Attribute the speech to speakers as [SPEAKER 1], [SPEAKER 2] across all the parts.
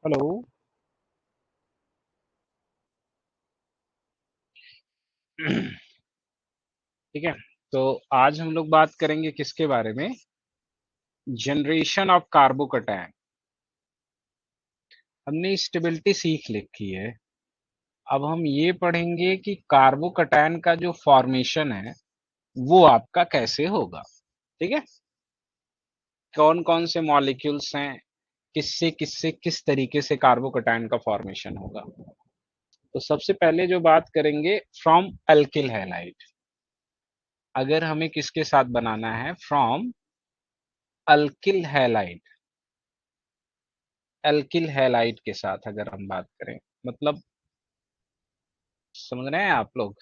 [SPEAKER 1] Hello. ठीक है। तो आज हम लोग बात करेंगे किसके बारे में? Generation of carbocation. हमने स्टेबिलिटी सीख लिखी है। अब हम ये पढ़ेंगे कि कार्बोकैटायन का जो फॉर्मेशन है वो आपका कैसे होगा। ठीक है। कौन कौन से मॉलिक्यूल्स हैं, किससे किससे किस तरीके से कार्बोकैटायन का फॉर्मेशन होगा। तो सबसे पहले जो बात करेंगे, फ्रॉम अल्किल हैलाइड। अगर हमें किसके साथ बनाना है? From alkyl halide. Alkyl halide के साथ अगर हम बात करें, मतलब समझ रहे हैं आप लोग?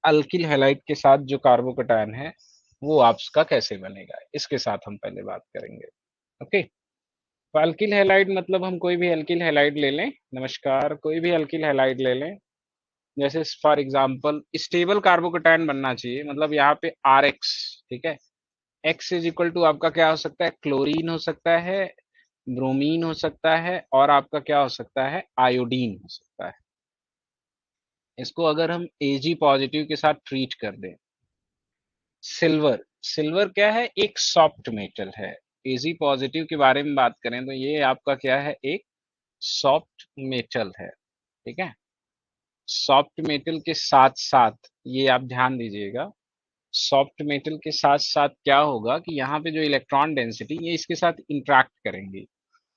[SPEAKER 1] अल्किल हैलाइड के साथ जो कार्बोकैटायन है वो आपका कैसे बनेगा, इसके साथ हम पहले बात करेंगे। ओके। तो अल्किल हैलाइड मतलब हम कोई भी अल्किल हैलाइड ले लें। नमस्कार, कोई भी अल्किल हैलाइड ले लें। जैसे फॉर एग्जांपल स्टेबल कार्बोकैटायन बनना चाहिए, मतलब यहाँ पे आर एक्स। ठीक है। एक्स इज इक्वल टू आपका क्या हो सकता है? क्लोरीन हो सकता है, ब्रोमीन हो सकता है, और आपका क्या हो सकता है? आयोडीन हो सकता है। इसको अगर हम एजी पॉजिटिव के साथ ट्रीट कर दें, सिल्वर। सिल्वर क्या है? एक सॉफ्ट मेटल है। एजी पॉजिटिव के बारे में बात करें तो ये आपका क्या है? एक सॉफ्ट मेटल है। ठीक है। सॉफ्ट मेटल के साथ साथ ये आप ध्यान दीजिएगा, सॉफ्ट मेटल के साथ साथ क्या होगा कि यहाँ पे जो इलेक्ट्रॉन डेंसिटी ये इसके साथ इंटरेक्ट करेंगी।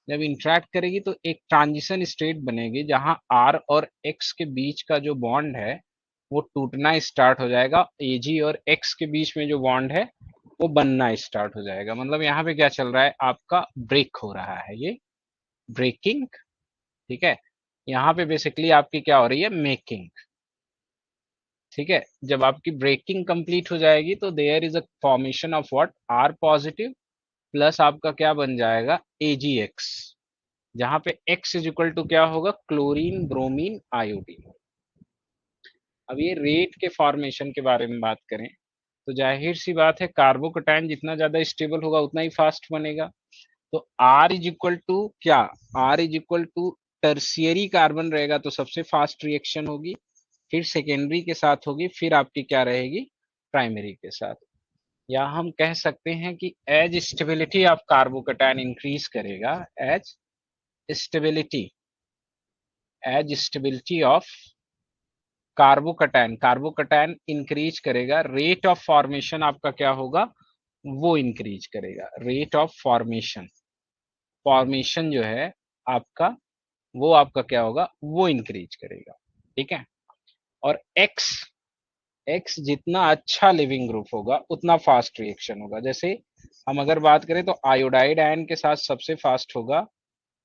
[SPEAKER 1] जब इंटरेक्ट करेगी तो एक ट्रांजिशन स्टेट बनेगी जहां आर और एक्स के बीच का जो बॉन्ड है वो टूटना स्टार्ट हो जाएगा। एजी और एक्स के बीच में जो बॉन्ड है वो बनना स्टार्ट हो जाएगा। मतलब यहाँ पे क्या चल रहा है? आपका ब्रेक हो रहा है, ये ब्रेकिंग। ठीक है। यहाँ पे बेसिकली आपकी क्या हो रही है? मेकिंग। ठीक है। जब आपकी ब्रेकिंग कंप्लीट हो जाएगी तो there is a formation of what? R positive plus आपका क्या बन जाएगा? A G X. जहां पे x इज इक्वल टू क्या होगा? Chlorine, bromine, iodine. अब ये रेट के फॉर्मेशन के बारे में बात करें तो जाहिर सी बात है, कार्बोकैटायन जितना ज्यादा स्टेबल होगा उतना ही फास्ट बनेगा। तो R इज इक्वल टू क्या? R is equal to tertiary carbon रहेगा तो सबसे फास्ट रिएक्शन होगी, फिर सेकेंडरी के साथ होगी, फिर आपकी क्या रहेगी? प्राइमरी के साथ। या हम कह सकते हैं कि as stability of carbocation increase करेगा, as stability, as stability of carbocation, carbocation increase करेगा, रेट ऑफ फॉर्मेशन आपका क्या होगा? वो इंक्रीज करेगा। रेट ऑफ फॉर्मेशन, फॉर्मेशन जो है आपका, वो आपका क्या होगा? वो इंक्रीज करेगा। ठीक है। और एक्स, एक्स जितना अच्छा लिविंग ग्रुप होगा उतना फास्ट रिएक्शन होगा। जैसे हम अगर बात करें तो आयोडाइड आयन के साथ सबसे फास्ट होगा,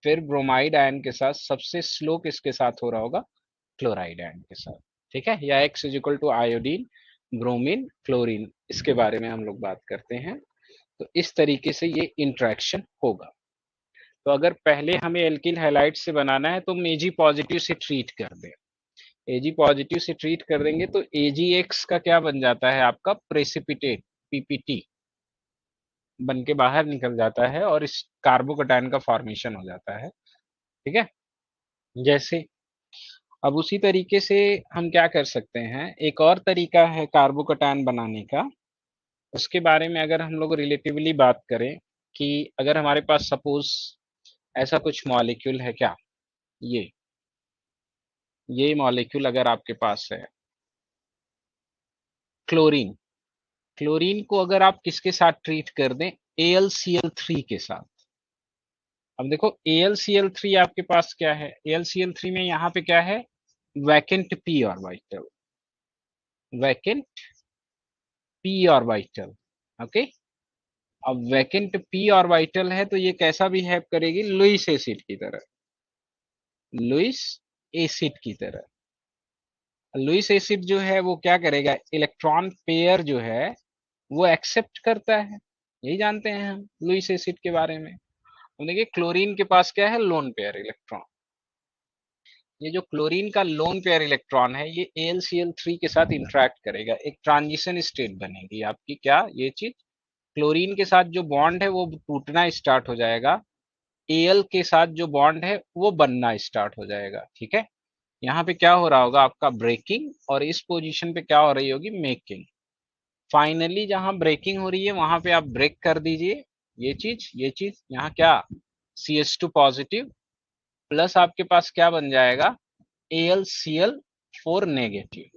[SPEAKER 1] फिर ब्रोमाइड आयन के साथ सबसे स्लो किसके साथ हो रहा होगा? क्लोराइड आयन के साथ। ठीक है। या X is equal to iodine, bromine, chlorine, इसके बारे में हम लोग बात करते हैं। तो इस तरीके से ये इंट्रैक्शन होगा। तो अगर पहले हमें एल्किल हैलाइड से बनाना है तो हम एजी पॉजिटिव से ट्रीट कर दें। एजी पॉजिटिव से ट्रीट कर देंगे तो एजी एक्स का क्या बन जाता है? आपका प्रेसिपिटेट, पीपीटी बन के बाहर निकल जाता है और इस कार्बोकैटायन का फॉर्मेशन हो जाता है। ठीक है। जैसे अब उसी तरीके से हम क्या कर सकते हैं, एक और तरीका है कार्बोकैटायन बनाने का। उसके बारे में अगर हम लोग रिलेटिवली बात करें कि अगर हमारे पास सपोज ऐसा कुछ मॉलिक्यूल है, क्या ये ये मॉलिक्यूल अगर आपके पास है, क्लोरीन। क्लोरीन को अगर आप किसके साथ ट्रीट कर दें? AlCl3 के साथ। अब देखो AlCl3 आपके पास क्या है? AlCl3 में यहाँ पे क्या है? Vacant p orbital, vacant p orbital. Okay. अब वैकेंट p ऑर्बिटल है तो ये कैसा बिहेव करेगी? लुईस एसिड की तरह, लुईस एसिड की तरह। लुईस एसिड जो है वो क्या करेगा? इलेक्ट्रॉन पेयर जो है वो एक्सेप्ट करता है। यही जानते हैं हम लुईस एसिड के बारे में। अब देखिए क्लोरीन के पास क्या है? Lone pair electron. ये जो क्लोरीन का लोन पेयर इलेक्ट्रॉन है ये AlCl3 के साथ इंटरेक्ट करेगा, एक ट्रांजिशन स्टेट बनेगी आपकी। क्या ये चीज? क्लोरीन के साथ जो बॉन्ड है वो टूटना स्टार्ट हो जाएगा, Al के साथ जो बॉन्ड है वो बनना स्टार्ट हो जाएगा। ठीक है, यहाँ पे क्या हो रहा होगा आपका ब्रेकिंग, और इस पोजीशन पे क्या हो रही होगी मेकिंग। फाइनली जहां ब्रेकिंग हो रही है वहां पे आप ब्रेक कर दीजिए ये चीज यहाँ क्या CH2 पॉजिटिव प्लस आपके पास क्या बन जाएगा AlCl4 नेगेटिव।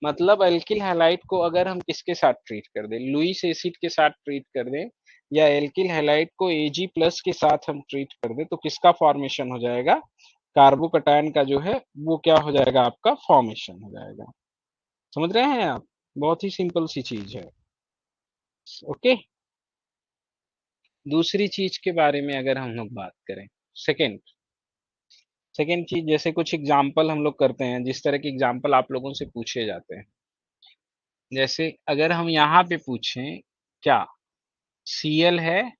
[SPEAKER 1] मतलब एल्किल हैलाइड को अगर हम किसके साथ ट्रीट कर दें, लुईस एसिड के साथ ट्रीट कर दें, या एल्किल हैलाइड को Ag प्लस के साथ हम ट्रीट कर दें, तो किसका फॉर्मेशन हो जाएगा, कार्बोकटायन का जो है वो क्या हो जाएगा आपका फॉर्मेशन हो जाएगा। समझ रहे हैं आप, बहुत ही सिंपल सी चीज है। ओके, दूसरी चीज के बारे में अगर हम लोग बात करें, सेकेंड सेकेंड चीज, जैसे कुछ एग्जाम्पल हम लोग करते हैं, जिस तरह के एग्जाम्पल आप लोगों से पूछे जाते हैं। जैसे अगर हम यहाँ पे पूछें क्या Cl है,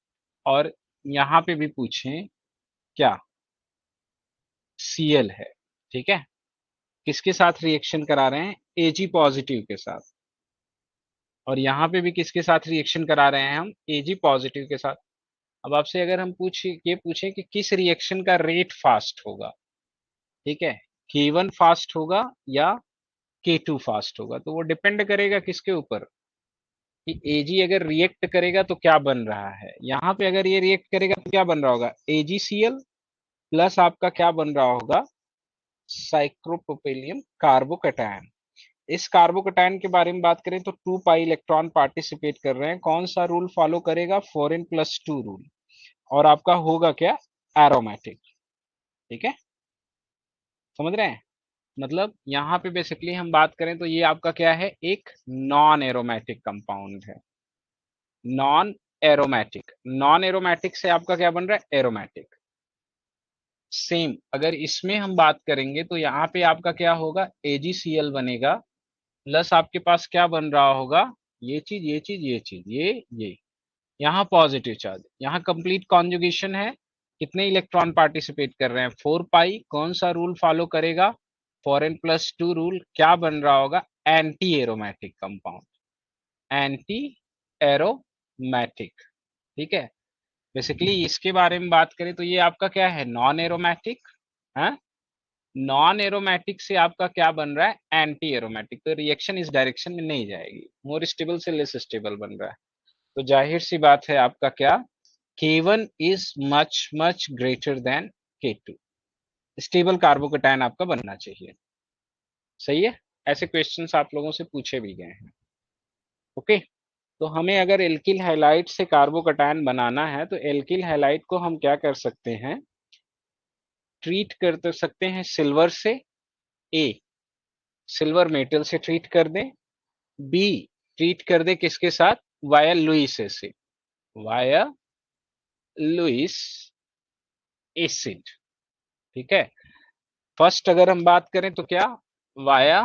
[SPEAKER 1] और यहाँ पे भी पूछें क्या Cl है, ठीक है, किसके साथ रिएक्शन करा रहे हैं, Ag पॉजिटिव के साथ, और यहाँ पे भी किसके साथ रिएक्शन करा रहे हैं हम, Ag पॉजिटिव के साथ। अब आपसे अगर हम पूछें कि किस रिएक्शन का रेट फास्ट होगा, ठीक है, K1 फास्ट होगा या K2 फास्ट होगा, तो वो डिपेंड करेगा किसके ऊपर, कि Ag अगर रिएक्ट करेगा तो क्या बन रहा है। यहाँ पे अगर ये रिएक्ट करेगा तो क्या बन रहा होगा, AgCl प्लस आपका क्या बन रहा होगा, साइक्लोप्रोपेलियम कार्बोकैटायन। इस कार्बोकैटायन के बारे में बात करें तो 2 पाई इलेक्ट्रॉन पार्टिसिपेट कर रहे हैं, कौन सा रूल फॉलो करेगा, 4n+2 रूल, और आपका होगा क्या, एरोमेटिक। ठीक है, समझ रहे हैं, मतलब यहाँ पे बेसिकली हम बात करें तो ये आपका क्या है, एक नॉन एरोमेटिक कंपाउंड है। नॉन एरोमेटिक, नॉन एरोमेटिक से आपका क्या बन रहा है, एरोमेटिक। सेम अगर इसमें हम बात करेंगे तो यहाँ पे आपका क्या होगा, AgCl बनेगा, प्लस आपके पास क्या बन रहा होगा, ये यहाँ पॉजिटिव चार्ज, यहाँ कंप्लीट कॉन्जुगेशन है। कितने इलेक्ट्रॉन पार्टिसिपेट कर रहे हैं, 4 पाई, कौन सा रूल फॉलो करेगा, 4n+2 रूल, क्या बन रहा होगा, anti aromatic compound, anti aromatic. ठीक है, बेसिकली इसके बारे में बात करें तो ये आपका क्या है, नॉन एरोमेटिक है, नॉन एरोमेटिक से आपका क्या बन रहा है, एंटी एरोमेटिक, तो रिएक्शन इस डायरेक्शन में नहीं जाएगी, मोर स्टेबल से लेस स्टेबल बन रहा है। तो जाहिर सी बात है आपका क्या, K1 is much much greater than K2, stable carbocation आपका बनना चाहिए। सही है, ऐसे क्वेश्चंस आप लोगों से पूछे भी गए हैं। ओके, तो हमें अगर एल्किल हैलाइड से कार्बोकैटायन बनाना है तो एल्किल हैलाइड को हम क्या कर सकते हैं, ट्रीट कर सकते हैं सिल्वर से, ए सिल्वर मेटल से ट्रीट कर दें, बी ट्रीट कर दे किसके साथ, via Lewis acid, via Lewis acid. ठीक है, फर्स्ट अगर हम बात करें तो क्या, via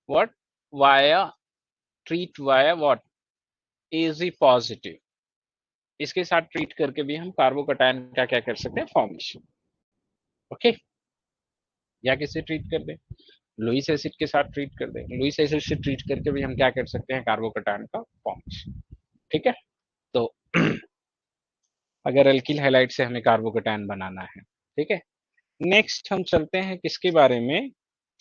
[SPEAKER 1] what, via treat via what, Ag positive, इसके साथ ट्रीट करके भी हम कार्बोकैटायन का क्या कर सकते हैं, फॉर्मेशन। ओके, या किससे ट्रीट कर दें, लुईस एसिड के साथ ट्रीट कर दें, लुईस एसिड से ट्रीट करके भी हम क्या कर सकते हैं, कार्बोकैटायन का फॉर्मेशन। ठीक है, तो अगर एल्किल हैलाइड से हमें कार्बोकैटायन बनाना है, ठीक है, नेक्स्ट हम चलते हैं किसके बारे में,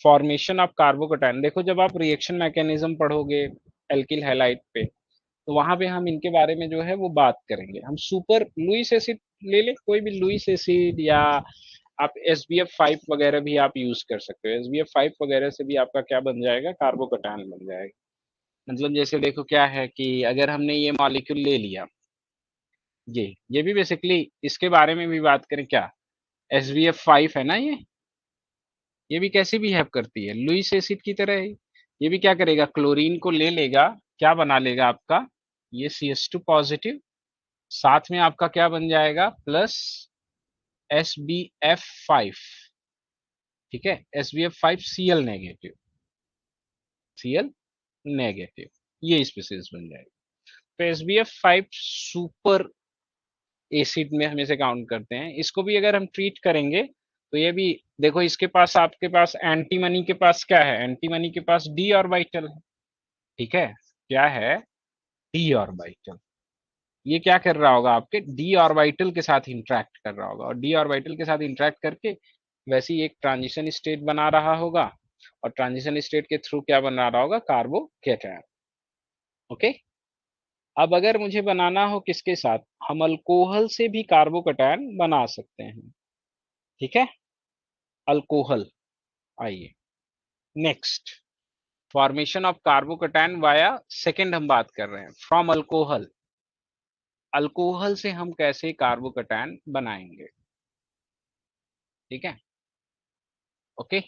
[SPEAKER 1] फॉर्मेशन ऑफ कार्बोकैटायन। देखो जब आप रिएक्शन मैकेनिज्म पढ़ोगे एल्किल हैलाइड पे, तो वहां पे हम इनके बारे में जो है वो बात करेंगे। हम सुपर लुईस एसिड ले ले, कोई भी लुईस एसिड, या आप SbF5 वगैरह भी आप यूज कर सकते हो, SbF5 वगैरह से भी आपका क्या बन जाएगा, कार्बोकैटायन बन जाएगा। मतलब जैसे देखो क्या है कि अगर हमने ये मॉलिक्यूल ले लिया, ये भी बेसिकली इसके बारे में भी बात करें क्या, SbF5 है ना, ये भी कैसे बिहेव करती है, लुईस एसिड की तरह ही। ये भी क्या करेगा, क्लोरीन को ले लेगा, क्या बना लेगा आपका, ये CH2 पॉजिटिव, साथ में आपका क्या बन जाएगा, प्लस SbF5। ठीक है, SbF5 Cl negative, Cl negative, ये स्पीसीज बन जाएगी। तो SbF5 सुपर एसिड में हम इसे काउंट करते हैं। इसको भी अगर हम ट्रीट करेंगे तो ये भी देखो, इसके पास आपके पास एंटीमनी के पास क्या है, एंटीमनी के पास d ऑर्बिटल है। ठीक है, क्या है, d ऑर्बिटल। ये क्या कर रहा होगा, आपके डी ऑर्बिटल के साथ इंटरेक्ट कर रहा होगा, और डी ऑर्बिटल के साथ इंटरेक्ट करके वैसे ही एक ट्रांजिशन स्टेट बना रहा होगा, और ट्रांजिशन स्टेट के थ्रू क्या बना रहा होगा, कार्बोकैटायन। ओके, अब अगर मुझे बनाना हो किसके साथ, हम अल्कोहल से भी कार्बोकैटायन बना सकते हैं। ठीक है, अल्कोहल। आइए next, formation of carbocation via second हम बात कर रहे हैं, फ्रॉम अल्कोहल। अल्कोहल से हम कैसे कार्बोकैटायन बनाएंगे। ठीक है, ओके।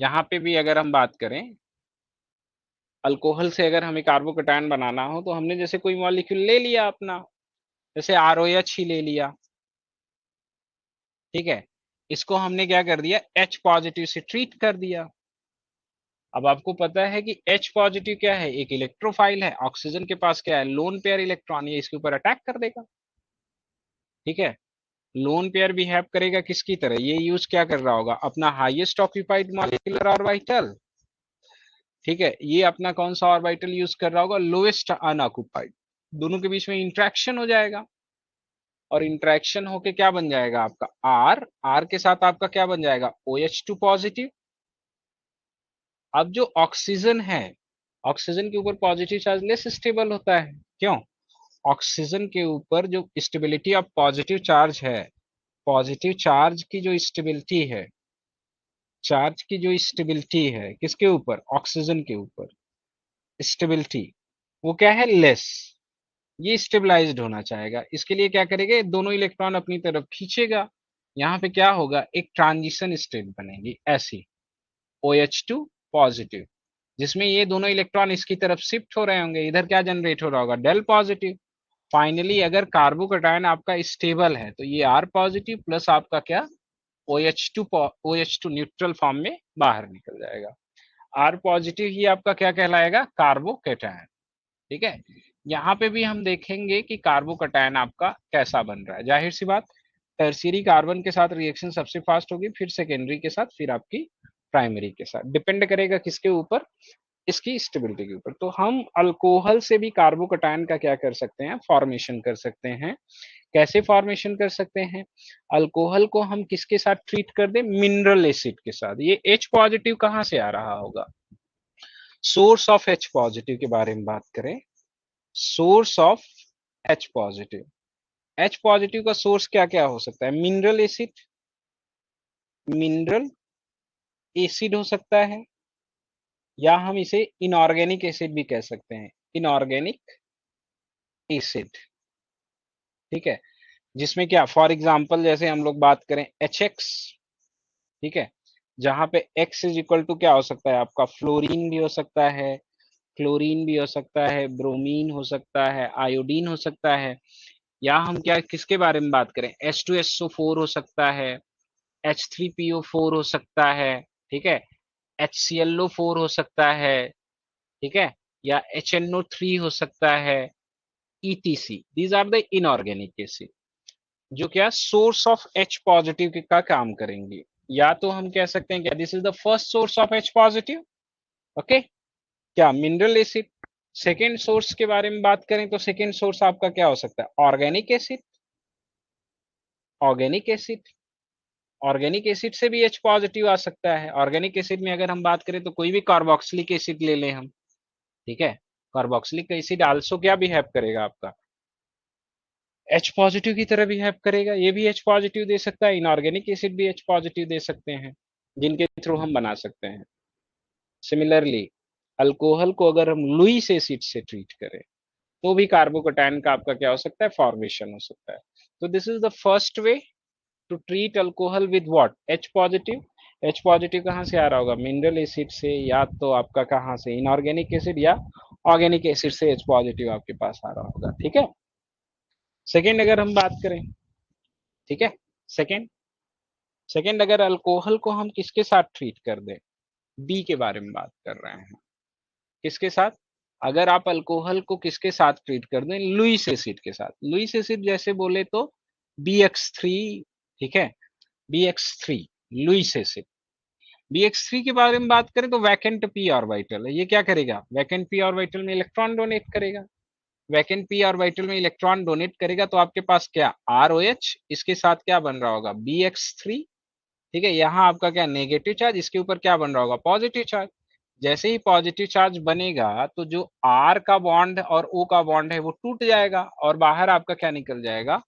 [SPEAKER 1] यहाँ पे भी अगर हम बात करें, अल्कोहल से अगर हमें कार्बोकैटायन बनाना हो तो हमने जैसे कोई मॉलिक्यूल ले लिया अपना, जैसे ROH ही ले लिया। ठीक है, इसको हमने क्या कर दिया, H पॉजिटिव से ट्रीट कर दिया। अब आपको पता है कि H पॉजिटिव क्या है, एक इलेक्ट्रोफाइल है, ऑक्सीजन के पास क्या है, लोन पेयर इलेक्ट्रॉन, ये इसके ऊपर अटैक कर देगा। ठीक है, लोन पेयर बिहेव करेगा किसकी तरह, ये यूज क्या कर रहा होगा, अपना हाईएस्ट ऑक्यूपाइड मॉलिक्यूलर ऑर्बिटल। ठीक है, ये अपना कौन सा ऑर्बिटल यूज कर रहा होगा, लोएस्ट अनऑक्यूपाइड। दोनों के बीच में इंट्रैक्शन हो जाएगा, और इंट्रैक्शन होके क्या बन जाएगा आपका, आर, आर के साथ आपका क्या बन जाएगा, OH2 पॉजिटिव। अब जो ऑक्सीजन है, ऑक्सीजन के ऊपर पॉजिटिव चार्ज लेस स्टेबल होता है, क्यों, ऑक्सीजन के ऊपर जो स्टेबिलिटी ऑफ पॉजिटिव चार्ज है, पॉजिटिव चार्ज की जो स्टेबिलिटी है, चार्ज की जो स्टेबिलिटी है किसके ऊपर, ऑक्सीजन के ऊपर, स्टेबिलिटी वो क्या है, लेस। ये स्टेबलाइज्ड होना चाहेगा, इसके लिए क्या करेगा, ये दोनों इलेक्ट्रॉन अपनी तरफ खींचेगा। यहाँ पे क्या होगा, एक ट्रांजिशन स्टेट बनेगी ऐसी, OH2 पॉजिटिव, जिसमें ये दोनों इलेक्ट्रॉन इसकी तरफ शिफ्ट हो रहे होंगे, इधर क्या जनरेट हो रहा होगा, डेल पॉजिटिव। फाइनली अगर कार्बोकैटायन आपका स्टेबल है तो ये R पॉजिटिव प्लस आपका क्या, OH2 न्यूट्रल फॉर्म में बाहर निकल जाएगा। R पॉजिटिव ही आपका क्या कहलाएगा, कार्बोकैटायन। ठीक है, यहाँ पे भी हम देखेंगे कि कार्बोकैटायन आपका कैसा बन रहा है। जाहिर सी बात, टर्शियरी कार्बन के साथ रिएक्शन सबसे फास्ट होगी, फिर सेकेंडरी के साथ, फिर आपकी प्राइमरी के साथ, डिपेंड करेगा किसके ऊपर, इसकी स्टेबिलिटी के ऊपर। तो हम अल्कोहल से भी कार्बोकैटायन का क्या कर सकते हैं, फॉर्मेशन कर सकते हैं। कैसे फॉर्मेशन कर सकते हैं, अल्कोहल को हम किसके साथ ट्रीट कर दें, मिनरल एसिड के साथ। ये H पॉजिटिव कहां से आ रहा होगा, सोर्स ऑफ H पॉजिटिव के बारे में बात करें, source of H positive, H positive का सोर्स क्या क्या हो सकता है, मिनरल एसिड, मिनरल एसिड हो सकता है, या हम इसे इनऑर्गेनिक एसिड भी कह सकते हैं, इनऑर्गेनिक एसिड। ठीक है, जिसमें क्या, फॉर एग्जांपल जैसे हम लोग बात करें HX। ठीक है, जहां पे X इज इक्वल टू क्या हो सकता है आपका, फ्लोरीन भी हो सकता है, क्लोरीन भी हो सकता है, ब्रोमीन हो सकता है, आयोडीन हो सकता है, या हम क्या किसके बारे में बात करें, H2SO4 हो सकता है, H3PO4 हो सकता है। ठीक है, HClO4 हो सकता है। ठीक है, या HNO3 हो सकता है, ETC। These are the inorganic acid जो क्या सोर्स ऑफ H पॉजिटिव का काम करेंगे। या तो हम कह सकते हैं क्या, this is the first source of H positive. Okay, क्या, मिनरल एसिड। सेकेंड सोर्स के बारे में बात करें तो सेकेंड सोर्स आपका क्या हो सकता है, organic acid, organic acid. Organic acid से भी H पॉजिटिव आ सकता है। ऑर्गेनिक एसिड में अगर हम बात करें तो कोई भी कार्बोक्सिलिक एसिड ले लें हम। ठीक है, कार्बोक्सिलिक एसिड आल्सो क्या बिहेव करेगा आपका, H पॉजिटिव की तरह बिहेव करेगा, ये भी H पॉजिटिव दे सकता है, इनऑर्गेनिक एसिड भी H पॉजिटिव दे सकते हैं, जिनके थ्रू हम बना सकते हैं। सिमिलरली अल्कोहल को अगर हम लुईस एसिड से ट्रीट करें तो भी कार्बोकैटायन का आपका क्या हो सकता है, फॉर्मेशन हो सकता है। तो this is the first way to treat alcohol with what, H positive. H positive कहाँ से आ रहा होगा, मिनरल एसिड से, या तो आपका कहाँ से, इनऑर्गेनिक एसिड या ऑर्गेनिक एसिड से H पॉजिटिव आपके पास आ रहा होगा। ठीक है, सेकेंड अगर हम बात करें, ठीक है, सेकेंड, सेकेंड अगर अल्कोहल को हम किसके साथ ट्रीट कर दें, बी के बारे में बात कर रहे हैं, किसके साथ, अगर आप अल्कोहल को किसके साथ ट्रीट कर दें, लुईस एसिड के साथ। लुईस एसिड जैसे बोले तो BX3। ठीक है, BX3 लुईस एसिड। BX3 के बारे में बात करें तो वैकेंट p ऑर्बिटल है, ये क्या करेगा, वैकेंट p ऑर्बिटल में इलेक्ट्रॉन डोनेट करेगा। वैकेंट पी ऑर्बिटल में इलेक्ट्रॉन डोनेट करेगा तो आपके पास क्या ROH, इसके साथ क्या बन रहा होगा BX3। ठीक है, यहाँ आपका क्या नेगेटिव चार्ज, इसके ऊपर क्या बन रहा होगा पॉजिटिव चार्ज। जैसे ही पॉजिटिव चार्ज बनेगा तो जो R का बॉन्ड और O का बॉन्ड है वो टूट जाएगा और बाहर आपका क्या निकल जाएगा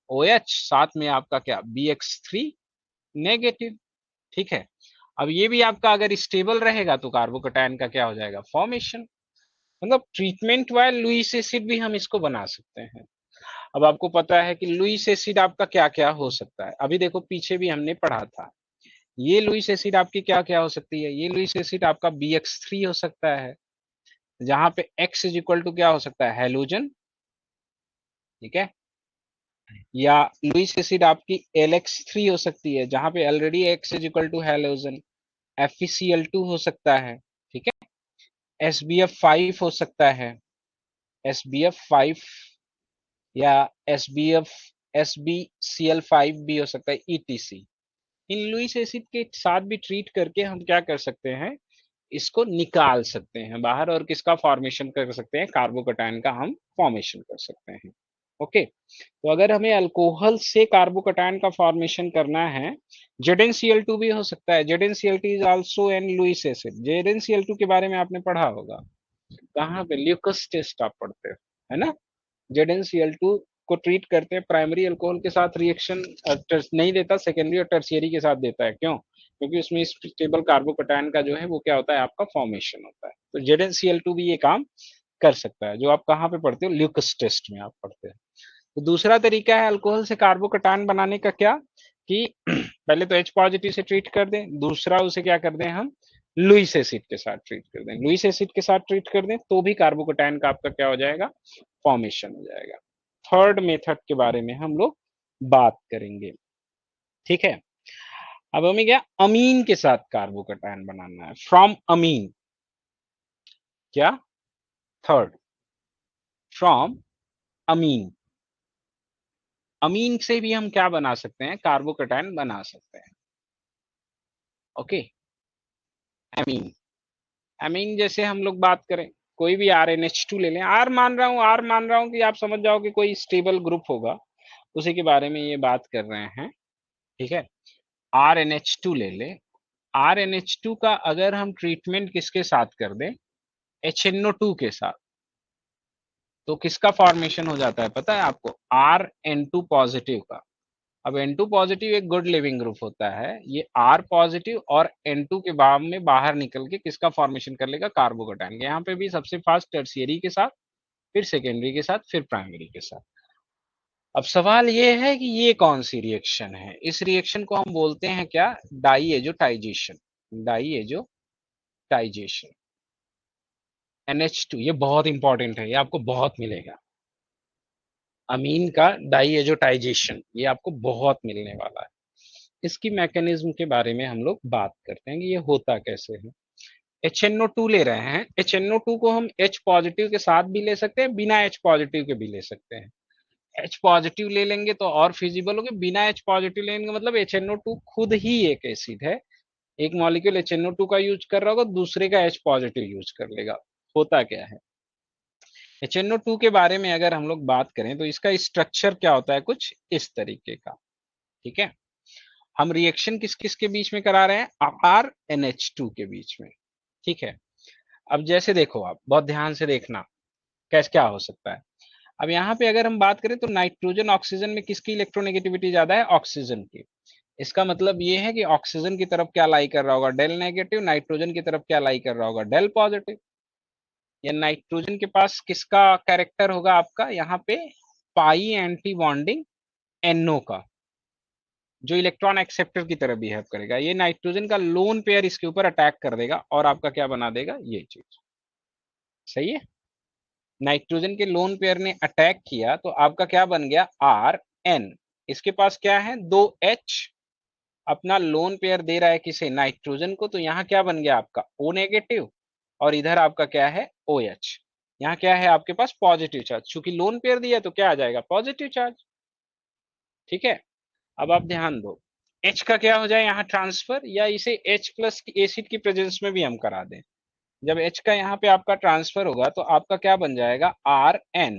[SPEAKER 1] OH, साथ में आपका क्या BX3 नेगेटिव। ठीक है, अब ये भी आपका अगर स्टेबल रहेगा तो कार्बोकैटायन का क्या हो जाएगा फॉर्मेशन। मतलब ट्रीटमेंट वाइल लुईस एसिड भी हम इसको बना सकते हैं। अब आपको पता है कि लुईस एसिड आपका क्या क्या हो सकता है, अभी देखो पीछे भी हमने पढ़ा था। ये लुईस एसिड आपकी क्या क्या हो सकती है, ये लुईस एसिड आपका BX3 हो सकता है, जहां पे X इज इक्वल टू क्या हो सकता है हेलोजन। ठीक है, या लुईस एसिड आपकी LX3 हो सकती है, जहां पे already X is equal to halogen. FeCl2 हो सकता है। ठीक है, SbF5 हो सकता है, SbF5 या SbCl5 भी हो सकता है ETC। इन लुईस एसिड के साथ भी ट्रीट करके हम क्या कर सकते हैं, इसको निकाल सकते हैं बाहर और किसका फॉर्मेशन कर सकते हैं, कार्बोकैटायन का हम फॉर्मेशन कर सकते हैं। ओके, तो अगर हमें अल्कोहल से कार्बोकैटायन का फॉर्मेशन करना है, ZnCl2 भी हो सकता है। ZnCl2 is also an Lewis acid. ZnCl2 के बारे में आपने पढ़ा होगा, कहाँ पे ल्यूकस टेस्ट आप पढ़ते हो, है ना। ZnCl2 को ट्रीट करते हैं प्राइमरी अल्कोहल के साथ, रिएक्शन नहीं देता, सेकेंडरी और टर्शियरी के साथ देता है। क्यों? क्योंकि उसमें स्टेबल कार्बोकैटायन का जो है वो क्या होता है आपका फॉर्मेशन होता है। तो ZnCl2 भी ये काम कर सकता है, जो आप कहाँ पे पढ़ते हो ल्यूकस टेस्ट में आप पढ़ते हो। तो दूसरा तरीका है अल्कोहल से कार्बोकैटायन बनाने का, क्या कि पहले तो H पॉजिटिव से ट्रीट कर दें, दूसरा उसे क्या कर दें हम लुईस एसिड के साथ ट्रीट कर दें। लुईस एसिड के साथ ट्रीट कर दें तो भी कार्बोकैटायन का आपका क्या हो जाएगा फॉर्मेशन हो जाएगा। थर्ड मेथड के बारे में हम लोग बात करेंगे। ठीक है, अब हमें क्या अमीन के साथ कार्बोकैटायन बनाना है, फ्रॉम अमीन। क्या? थर्ड, फ्रॉम अमीन। अमीन से भी हम क्या बना सकते हैं, कार्बोकैटायन बना सकते हैं। ओके, अमीन। अमीन जैसे हम लोग बात करें, कोई भी RnH2 ले लें, आर मान रहा हूं, आर मान रहा हूं कि आप समझ जाओ कि कोई स्टेबल ग्रुप होगा, उसी के बारे में ये बात कर रहे हैं। ठीक है, RnH2 ले ले। RnH2 का अगर हम ट्रीटमेंट किसके साथ कर दें, HNO2 के साथ, तो किसका फॉर्मेशन हो जाता है पता है आपको, Rn2 पॉजिटिव का। अब N2 पॉजिटिव एक गुड लिविंग ग्रुप होता है, ये R पॉजिटिव और N2 के बाद में बाहर निकल के किसका फॉर्मेशन कर लेगा कार्बोकैटायन। यहाँ पे भी सबसे फास्ट टर्शियरी के साथ, फिर सेकेंडरी के साथ, फिर प्राइमरी के साथ। अब सवाल ये है कि ये कौन सी रिएक्शन है, इस रिएक्शन को हम बोलते हैं क्या, डाईएजोटाइजेशन। डाईएजोटाइजेशन NH2, ये बहुत इंपॉर्टेंट है, ये आपको बहुत मिलेगा। अमीन का डाईएजोटाइजेशन ये आपको बहुत मिलने वाला है। इसकी मैकेनिज्म के बारे में हम लोग बात करते हैं कि ये होता कैसे है। HNO2 ले रहे हैं, HNO2 को हम H पॉजिटिव के साथ भी ले सकते हैं, बिना H पॉजिटिव के भी ले सकते हैं। H पॉजिटिव ले लेंगे तो और फिजिबल होगा, बिना H पॉजिटिव लेंगे मतलब HNO2 खुद ही एक एसिड है, एक मॉलिक्यूल HNO2 का यूज कर रहा होगा, दूसरे का H पॉजिटिव यूज कर लेगा। होता क्या है HNO2 के बारे में अगर हम लोग बात करें तो इसका स्ट्रक्चर क्या होता है, कुछ इस तरीके का। ठीक है, हम रिएक्शन किस किस के बीच में करा रहे हैं, RnH2 के बीच में। ठीक है, अब जैसे देखो आप बहुत ध्यान से देखना कैसे क्या हो सकता है। अब यहाँ पे अगर हम बात करें तो नाइट्रोजन ऑक्सीजन में किसकी इलेक्ट्रोनेगेटिविटी ज्यादा है, ऑक्सीजन की। इसका मतलब ये है कि ऑक्सीजन की तरफ क्या लाई कर रहा होगा, डेल नेगेटिव, नाइट्रोजन की तरफ क्या लाई कर रहा होगा, डेल पॉजिटिव। या नाइट्रोजन के पास किसका कैरेक्टर होगा आपका यहाँ पे, पाई एंटी बॉन्डिंग NO का, जो इलेक्ट्रॉन एक्सेप्टर की तरह बिहेव करेगा। ये नाइट्रोजन का लोन पेयर इसके ऊपर अटैक कर देगा और आपका क्या बना देगा, ये चीज। सही है, नाइट्रोजन के लोन पेयर ने अटैक किया तो आपका क्या बन गया, Rn। इसके पास क्या है, 2H, अपना लोन पेयर दे रहा है किसे, नाइट्रोजन को, तो यहाँ क्या बन गया आपका O नेगेटिव, और इधर आपका क्या है OH। यहाँ क्या है आपके पास पॉजिटिव चार्ज, चूंकि लोन पेयर दिया तो क्या आ जाएगा पॉजिटिव चार्ज। ठीक है, अब आप ध्यान दो, H का क्या हो जाए यहाँ ट्रांसफर, या इसे H प्लस एसिड की प्रेजेंस में भी हम करा दें। जब H का यहाँ पे आपका ट्रांसफर होगा तो आपका क्या बन जाएगा, Rn,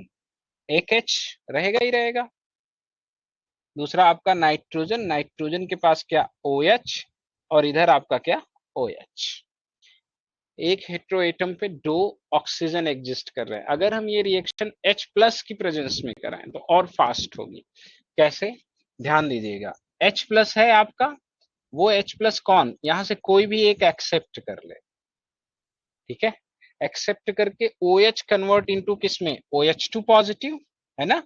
[SPEAKER 1] एक H रहेगा ही रहेगा। दूसरा आपका नाइट्रोजन, नाइट्रोजन के पास क्या, OH, और इधर आपका क्या, OH। एक हेट्रो एटम पे दो ऑक्सीजन एग्जिस्ट कर रहे हैं। अगर हम ये रिएक्शन H प्लस की प्रेजेंस में कराएं तो और फास्ट होगी। कैसे, ध्यान दीजिएगा, H प्लस है आपका, वो H प्लस कौन, यहां से कोई भी एक एक्सेप्ट कर ले, ठीक है, एक्सेप्ट करके OH कन्वर्ट इनटू किस में, OH2 पॉजिटिव, है ना,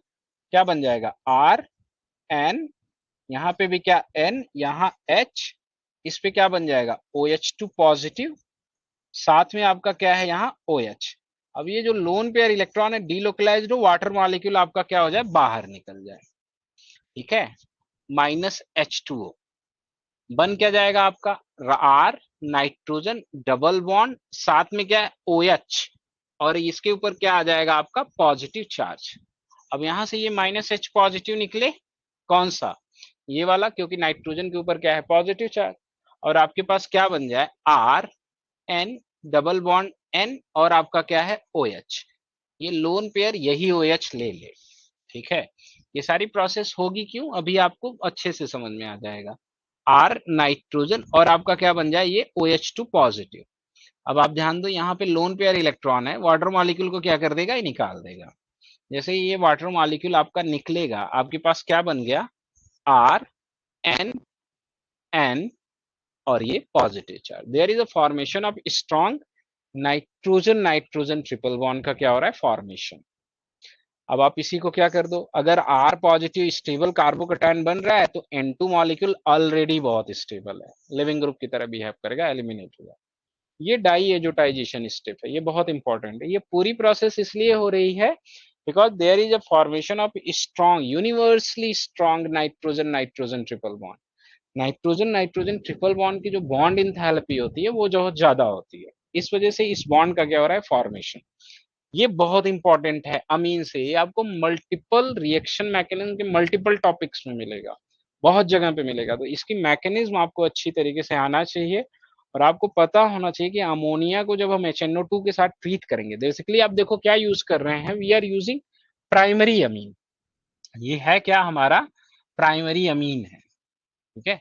[SPEAKER 1] क्या बन जाएगा, Rn, यहाँ पे भी क्या N, यहाँ H, इस पे क्या बन जाएगा, OH2 पॉजिटिव, साथ में आपका क्या है यहाँ OH। अब ये जो लोन पेयर इलेक्ट्रॉन है डीलोकलाइज्ड हो, वाटर मॉलिक्यूल आपका क्या हो जाए, बाहर निकल जाए, ठीक है, -H2O, बन क्या जाएगा आपका, R, नाइट्रोजन, डबल बॉन्ड, साथ में क्या है OH, और इसके ऊपर क्या आ जाएगा आपका पॉजिटिव चार्ज। अब यहां से ये -H पॉजिटिव निकले, कौन सा, ये वाला, क्योंकि नाइट्रोजन के ऊपर क्या है पॉजिटिव चार्ज, और आपके पास क्या बन जाए, R N, double bond N, और आपका क्या है OH, ये लोन पेयर यही OH ले ले, ठीक है। ये सारी प्रोसेस होगी क्यों, अभी आपको अच्छे से समझ में आ जाएगा। R नाइट्रोजन, और आपका क्या बन जाए, ये OH2 पॉजिटिव। अब आप ध्यान दो, यहाँ पे लोन पेयर इलेक्ट्रॉन है, वाटर मॉलिक्यूल को क्या कर देगा, ये निकाल देगा। जैसे ये वाटर मॉलिक्यूल आपका निकलेगा, आपके पास क्या बन गया, R N N, और ये positive charge, there is a formation of strong nitrogen nitrogen triple bond का क्या हो रहा है, फॉर्मेशन। अब आप इसी को क्या कर दो, अगर R पॉजिटिव स्टेबल कार्बोकैटायन बन रहा है तो N2 मॉलिक्यूल ऑलरेडी बहुत स्टेबल है, लिविंग ग्रुप की तरह बिहेव करेगा, एलिमिनेट होगा। ये डाई एजोटाइजेशन स्टेप है, ये बहुत इंपॉर्टेंट है। ये पूरी प्रोसेस इसलिए हो रही है because there is a formation of strong, universally strong nitrogen nitrogen triple bond. Nitrogen nitrogen triple bond की जो बॉन्ड इंथैल्पी होती है वो बहुत ज्यादा होती है, इस वजह से इस बॉन्ड का क्या हो रहा है, फॉर्मेशन। ये बहुत इंपॉर्टेंट है अमीन से, ये आपको मल्टीपल रिएक्शन मैकेनिज्म के मल्टीपल टॉपिक्स में मिलेगा, बहुत जगह पे मिलेगा। तो इसकी मैकेनिज्म आपको अच्छी तरीके से आना चाहिए, और आपको पता होना चाहिए कि अमोनिया को जब हम HNO2 के साथ ट्रीट करेंगे, बेसिकली आप देखो क्या यूज कर रहे हैं, we are using primary amine, ये है क्या हमारा प्राइमरी अमीन है, ठीक है।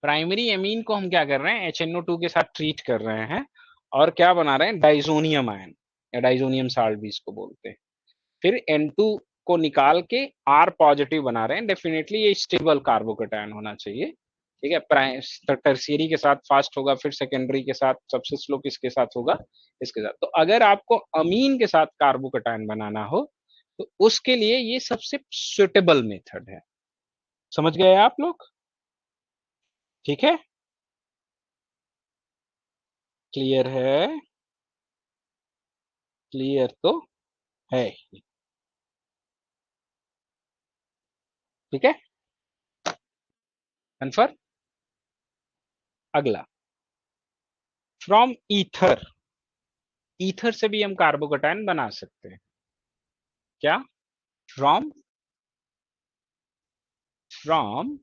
[SPEAKER 1] प्राइमरी अमीन को हम क्या कर रहे हैं, HNO2 के साथ ट्रीट कर रहे हैं, और क्या बना रहे हैं, डाइजोनियम आयन, या डाइजोनियम साल्ट भी इसको बोलते हैं। फिर N2 को निकाल के R पॉजिटिव बना रहे हैं, डेफिनेटली ये स्टेबल कार्बोकैटायन होना चाहिए, ठीक है। टर्शियरी के साथ फास्ट होगा, फिर सेकेंडरी के साथ, सबसे स्लो किसके साथ होगा, इसके साथ। तो अगर आपको अमीन के साथ कार्बोकैटायन बनाना हो तो उसके लिए ये सबसे सुटेबल मेथड है, समझ गए आप लोग, ठीक है, क्लियर है, क्लियर तो है, ठीक है, कन्फर्म। अगला, फ्रॉम ईथर, ईथर से भी हम कार्बोकैटायन बना सकते हैं, क्या, from from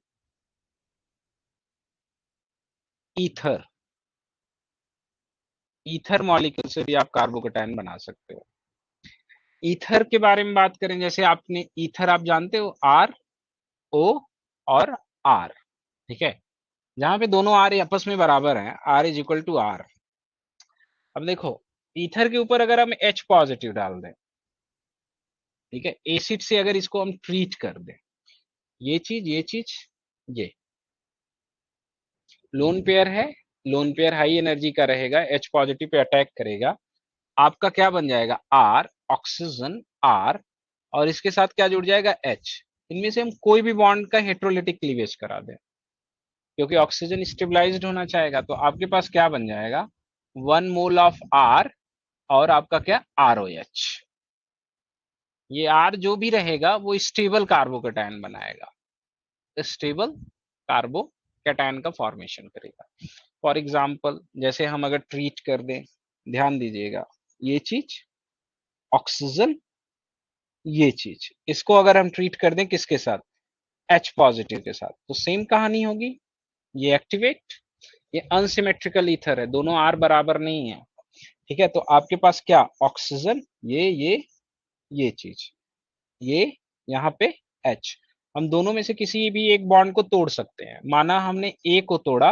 [SPEAKER 1] ether, ether molecule से भी आप कार्बोकैटायन बना सकते हो। ईथर के बारे में बात करें, जैसे आपने ईथर आप जानते हो, RO और R, ठीक है, जहां पे दोनों R आपस में बराबर हैं, R is equal to R। अब देखो, ईथर के ऊपर अगर हम H पॉजिटिव डाल दें, ठीक है, एसिड से अगर इसको हम ट्रीट कर दें, ये चीज ये चीज, ये लोन पेयर है, लोन पेयर हाई एनर्जी का रहेगा, H पॉजिटिव पे अटैक करेगा, आपका क्या बन जाएगा, R, ऑक्सीजन R, और इसके साथ क्या जुड़ जाएगा, H। इनमें से हम कोई भी बॉन्ड का हेट्रोलिटिक क्लीवेज करा दें, क्योंकि ऑक्सीजन स्टेबलाइज्ड होना चाहेगा, तो आपके पास क्या बन जाएगा, 1 मोल ऑफ R, और आपका क्या, ROH। ये R जो भी रहेगा वो स्टेबल कार्बोकैटायन बनाएगा, स्टेबल कार्बोकैटायन का फॉर्मेशन करेगा। फॉर एग्जाम्पल, जैसे हम अगर ट्रीट कर दें, ध्यान दीजिएगा, ये चीज ऑक्सीजन, ये चीज, इसको अगर हम ट्रीट कर दें किसके साथ, H पॉजिटिव के साथ, तो सेम कहानी होगी, ये एक्टिवेट, ये अनसिमेट्रिकल ईथर है, दोनों R बराबर नहीं है, ठीक है, तो आपके पास क्या ऑक्सीजन, ये चीज, ये यहाँ पे H, हम दोनों में से किसी भी एक बॉन्ड को तोड़ सकते हैं। माना हमने A को तोड़ा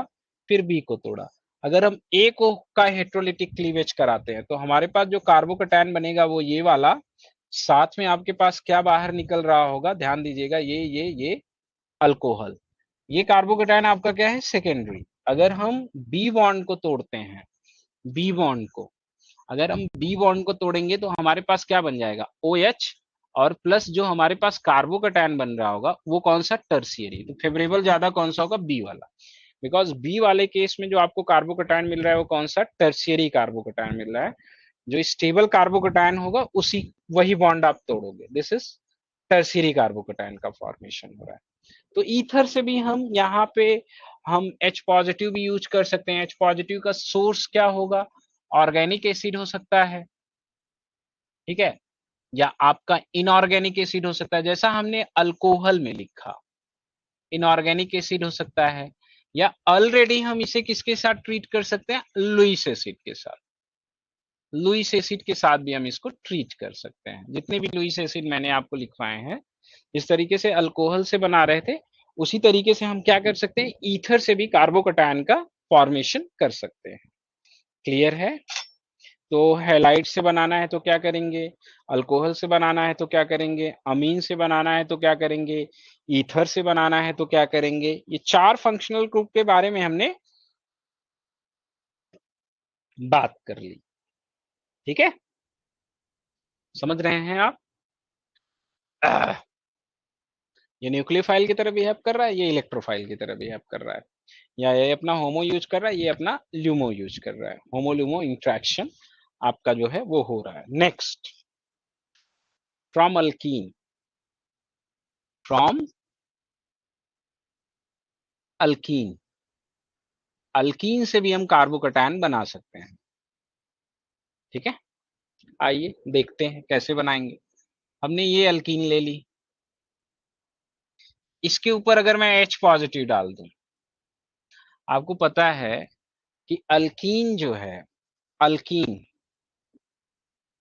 [SPEAKER 1] फिर B को तोड़ा, अगर हम A को का हेट्रोलिटिक क्लीवेज कराते हैं तो हमारे पास जो कार्बोकैटायन बनेगा वो ये वाला, साथ में आपके पास क्या बाहर निकल रहा होगा, ध्यान दीजिएगा, ये अल्कोहल। ये कार्बोकैटायन आपका क्या है, सेकेंडरी। अगर हम बी बॉन्ड को तोड़ते हैं, बी बॉन्ड को, अगर हम बी बॉन्ड को तोड़ेंगे तो हमारे पास क्या बन जाएगा, ओ एच, और प्लस जो हमारे पास कार्बोकैटायन बन रहा होगा वो कौन सा, टर्शियरी। तो फेवरेबल ज्यादा कौन सा होगा, बी वाला, बिकॉज बी वाले केस में जो आपको कार्बोकैटायन मिल रहा है वो कौन सा, टर्शियरी कार्बोकैटायन मिल रहा है। जो स्टेबल कार्बोकैटायन होगा उसी, वही बॉन्ड आप तोड़ोगे, दिस इज टर्शियरी कार्बोकैटायन का फॉर्मेशन हो रहा है। तो ईथर से भी हम यहाँ पे हम H पॉजिटिव भी यूज कर सकते हैं। H पॉजिटिव का सोर्स क्या होगा, ऑर्गेनिक एसिड हो सकता है, ठीक है, या आपका इनऑर्गेनिक एसिड हो सकता है, जैसा हमने अल्कोहल में लिखा, इनऑर्गेनिक एसिड हो सकता है, या ऑलरेडी हम इसे किसके साथ ट्रीट कर सकते हैं, लुइस एसिड के साथ, लुइस एसिड के साथ भी हम इसको ट्रीट कर सकते हैं। जितने भी लुइस एसिड मैंने आपको लिखवाए हैं, जिस तरीके से अल्कोहल से बना रहे थे उसी तरीके से हम क्या कर सकते हैं, ईथर से भी कार्बोकैटायन का फॉर्मेशन कर सकते हैं। क्लियर है। तो हैलाइड से बनाना है तो क्या करेंगे, अल्कोहल से बनाना है तो क्या करेंगे, अमीन से बनाना है तो क्या करेंगे, ईथर से बनाना है तो क्या करेंगे। ये चार फंक्शनल ग्रुप के बारे में हमने बात कर ली, ठीक है, समझ रहे हैं आप। ये न्यूक्लियोफाइल की तरह बिहेव कर रहा है, ये इलेक्ट्रोफाइल की तरह बिहेव कर रहा है, या ये अपना होमो यूज कर रहा है, ये अपना ल्यूमो यूज कर रहा है, होमो ल्यूमो इंट्रैक्शन आपका जो है वो हो रहा है। Next, from alkyne, from alkyne, alkyne से भी हम कार्बोकैटायन बना सकते हैं, ठीक है। आइए देखते हैं कैसे बनाएंगे। हमने ये अल्कीन ले ली, इसके ऊपर अगर मैं H पॉजिटिव डाल दूं, आपको पता है कि अल्कीन जो है, अल्कीन,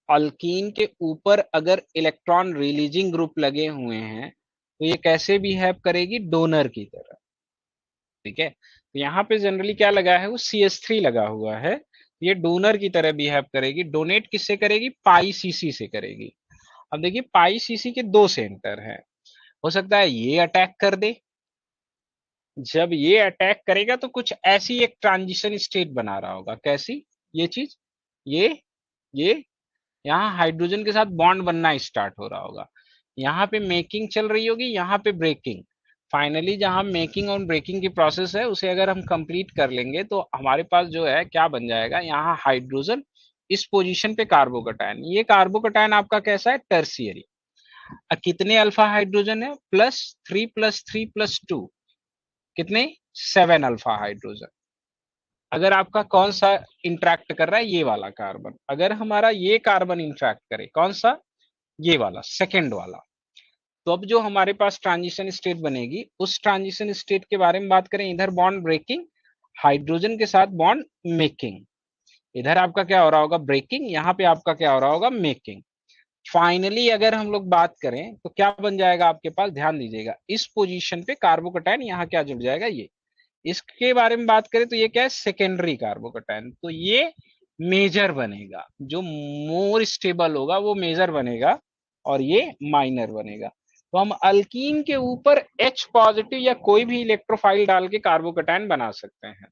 [SPEAKER 1] अल्कीन के ऊपर अगर इलेक्ट्रॉन रिलीजिंग ग्रुप लगे हुए हैं तो ये कैसे बिहेव करेगी, डोनर की तरह, ठीक है। तो यहाँ पे जनरली क्या लगा है, वो CH3 लगा हुआ है, ये डोनर की तरह बिहेव करेगी। डोनेट किससे करेगी, पाई सीसी से करेगी। अब देखिए पाई सीसी के दो सेंटर हैं, हो सकता है ये अटैक कर दे, जब ये अटैक करेगा तो कुछ ऐसी एक ट्रांजिशन स्टेट बना रहा होगा, कैसी, ये चीज, ये यहाँ हाइड्रोजन के साथ बॉन्ड बनना स्टार्ट हो रहा होगा, यहाँ पे मेकिंग चल रही होगी, यहाँ पे ब्रेकिंग। फाइनली जहां मेकिंग और ब्रेकिंग की प्रोसेस है उसे अगर हम कंप्लीट कर लेंगे तो हमारे पास जो है क्या बन जाएगा, यहाँ हाइड्रोजन, इस पोजीशन पे कार्बोकैटायन। ये कार्बोकैटायन आपका कैसा है, टर्शियरी। कितने अल्फा हाइड्रोजन है, +3 + 3 + 2, कितने, 7 अल्फा हाइड्रोजन। अगर आपका कौन सा इंट्रैक्ट कर रहा है, ये वाला कार्बन, अगर हमारा ये कार्बन इंट्रैक्ट करे, कौन सा, ये वाला, सेकेंड वाला, तो अब जो हमारे पास ट्रांजिशन स्टेट बनेगी, उस ट्रांजिशन स्टेट के बारे में बात करें, इधर बॉन्ड ब्रेकिंग, हाइड्रोजन के साथ बॉन्ड मेकिंग, इधर आपका क्या हो रहा होगा, ब्रेकिंग, यहाँ पे आपका क्या हो रहा होगा, मेकिंग। फाइनली अगर हम लोग बात करें तो क्या बन जाएगा आपके पास, ध्यान दीजिएगा, इस पोजीशन पे कार्बोकैटायन यहाँ क्या जुड़ जाएगा, ये, इसके बारे में बात करें तो ये क्या है, सेकेंडरी कार्बोकैटायन। तो ये मेजर बनेगा, जो मोर स्टेबल होगा वो मेजर बनेगा, और ये माइनर बनेगा। तो हम अल्कीन के ऊपर H पॉजिटिव या कोई भी इलेक्ट्रोफाइल डाल के कार्बोकैटायन बना सकते हैं,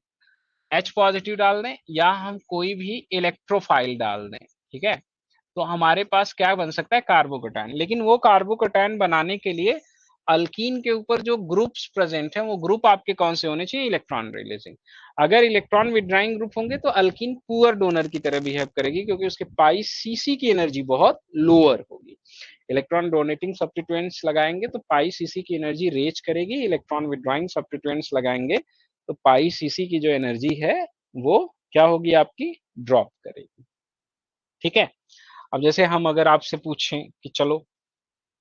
[SPEAKER 1] H पॉजिटिव डाल दें या हम कोई भी इलेक्ट्रोफाइल डाल दें, ठीक है, तो हमारे पास क्या बन सकता है, कार्बोकैटायन। लेकिन वो कार्बोकैटायन बनाने के लिए अल्कीन के ऊपर जो ग्रुप्स प्रेजेंट हैं वो ग्रुप आपके कौन से होने चाहिए, इलेक्ट्रॉन रिलीजिंग। अगर इलेक्ट्रॉन विड्राइंग ग्रुप होंगे तो अल्कीन पुअर डोनर की तरह बिहेव करेगी, क्योंकि उसके पाई सीसी की एनर्जी बहुत लोअर होगी। इलेक्ट्रॉन डोनेटिंग सब्स्टिट्यूएंट्स लगाएंगे तो पाई सीसी की एनर्जी रेज करेगी, इलेक्ट्रॉन विड्राइंग सब्स्टिट्यूएंट्स लगाएंगे तो पाई सीसी की जो एनर्जी है वो क्या होगी, आपकी ड्रॉप करेगी, ठीक है। अब जैसे हम अगर आपसे पूछें कि चलो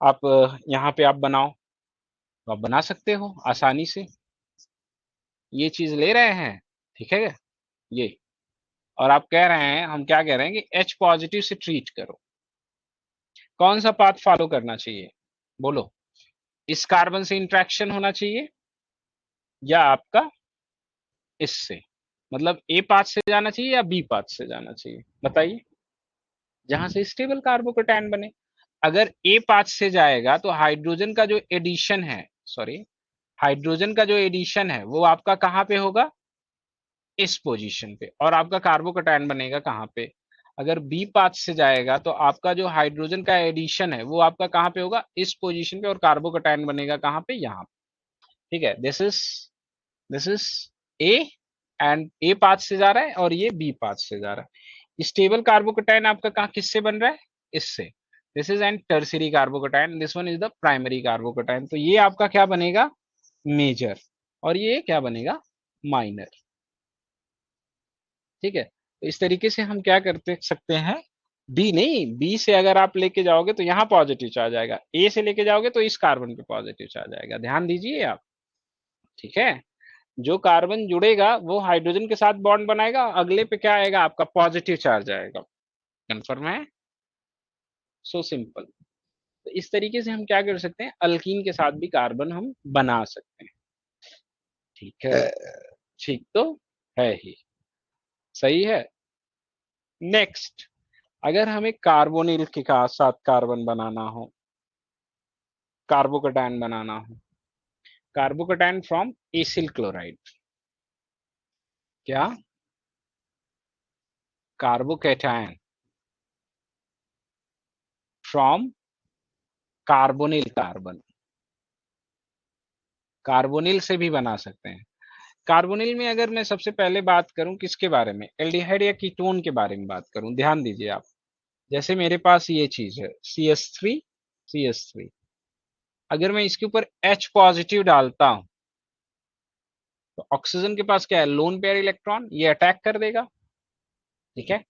[SPEAKER 1] आप यहाँ पे आप बनाओ, तो आप बना सकते हो आसानी से, ये चीज ले रहे हैं, ठीक है, ये और आप कह रहे हैं, हम क्या कह रहे हैं कि H पॉजिटिव से ट्रीट करो, कौन सा पाथ फॉलो करना चाहिए बोलो? इस कार्बन से इंट्रैक्शन होना चाहिए या आपका इससे, मतलब ए पाथ से जाना चाहिए या बी पाथ से जाना चाहिए, बताइए, जहां से स्टेबल कार्बोकेटायन बने। अगर ए पाथ से जाएगा तो हाइड्रोजन का जो एडिशन है, सॉरी, हाइड्रोजन का जो एडिशन है वो आपका कहां पे होगा? इस पोजीशन पे, और आपका कार्बोकेटायन बनेगा कहां पे? अगर बी पाथ से जाएगा तो आपका जो हाइड्रोजन का एडिशन है वो आपका कहां पे होगा? इस पोजीशन पे, और कार्बोकेटायन बनेगा कहां पे? यहाँ पे। ठीक है, this is a, and a path से जा रहा है और ये बी पाथ से जा रहा है। स्टेबल कार्बोकेटायन आपका कहाँ किससे बन रहा है? इससे। This is an tertiary carbocation, this one is the primary carbocation. तो ये आपका क्या बनेगा? मेजर, और ये क्या बनेगा? माइनर। ठीक है, तो इस तरीके से हम क्या करते सकते हैं, बी नहीं, बी से अगर आप लेके जाओगे तो यहाँ पॉजिटिव चार्ज आएगा, ए से लेके जाओगे तो इस कार्बन पे पॉजिटिव चार्ज आएगा, ध्यान दीजिए आप। ठीक है, जो कार्बन जुड़ेगा वो हाइड्रोजन के साथ बॉन्ड बनाएगा, अगले पे क्या आएगा? आपका पॉजिटिव चार्ज आएगा। कंफर्म है? So simple. तो इस तरीके से हम क्या कर सकते हैं, अल्कीन के साथ भी कार्बन हम बना सकते हैं। ठीक है, ठीक तो है ही, सही है। नेक्स्ट, अगर हमें कार्बोनिल के साथ कार्बन बनाना हो, कार्बोकेटायन बनाना हो, कार्बोकेटायन फ्रॉम एसिल क्लोराइड, क्या? Carbocation from carbonyl carbon, carbonyl से भी बना सकते हैं। कार्बोनिल में अगर मैं सबसे पहले बात करूं किसके बारे में, एल्डिहाइड या कीटोन के बारे में बात करूं, ध्यान दीजिए आप। जैसे मेरे पास ये चीज है CH3, CH3, अगर मैं इसके ऊपर H पॉजिटिव डालता हूं तो ऑक्सीजन के पास क्या है? लोन पेयर इलेक्ट्रॉन, ये अटैक कर देगा। ठीक है,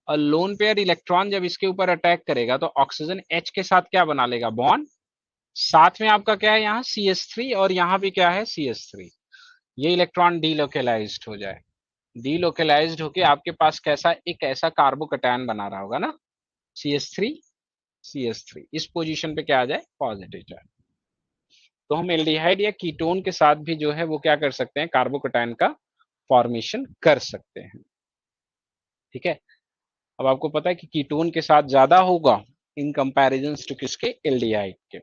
[SPEAKER 1] और लोन पेयर इलेक्ट्रॉन जब इसके ऊपर अटैक करेगा तो ऑक्सीजन H के साथ क्या बना लेगा? बॉन्ड। साथ में आपका क्या है यहाँ? CH3, और यहाँ भी क्या है? CH3। ये इलेक्ट्रॉन डीलोकेलाइज्ड हो जाए, डीलोकेलाइज्ड होके आपके पास कैसा, एक ऐसा कार्बोकेटायन बना रहा होगा ना, CH3, CH3, इस पोजीशन पे क्या आ जाए? Positive charge. तो हम एल्डिहाइड या कीटोन के साथ भी जो है वो क्या कर सकते हैं? कार्बोकेटायन का फॉर्मेशन कर सकते हैं। ठीक है, अब आपको पता है कि कीटोन के साथ ज्यादा होगा इन कंपैरिजन टू किसके? एल्डिहाइड के।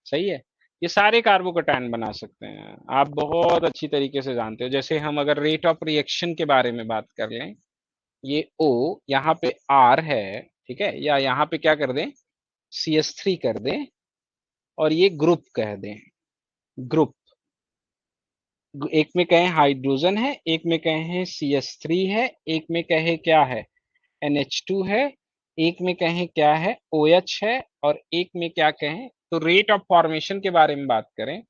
[SPEAKER 1] सही है, ये सारे कार्बोकेटायन बना सकते हैं, आप बहुत अच्छी तरीके से जानते हो। जैसे हम अगर रेट ऑफ रिएक्शन के बारे में बात कर लें, ये O यहाँ पे R है, ठीक है, या यहाँ पे क्या कर दें? CH3 कर दें, और ये ग्रुप कह दें, ग्रुप, एक में कहें हाइड्रोजन है, एक में कहें CH3 है, एक में कहे क्या है? NH2 है, एक में कहें क्या है? OH है, और एक में क्या कहें? तो रेट ऑफ फॉर्मेशन के बारे में बात करें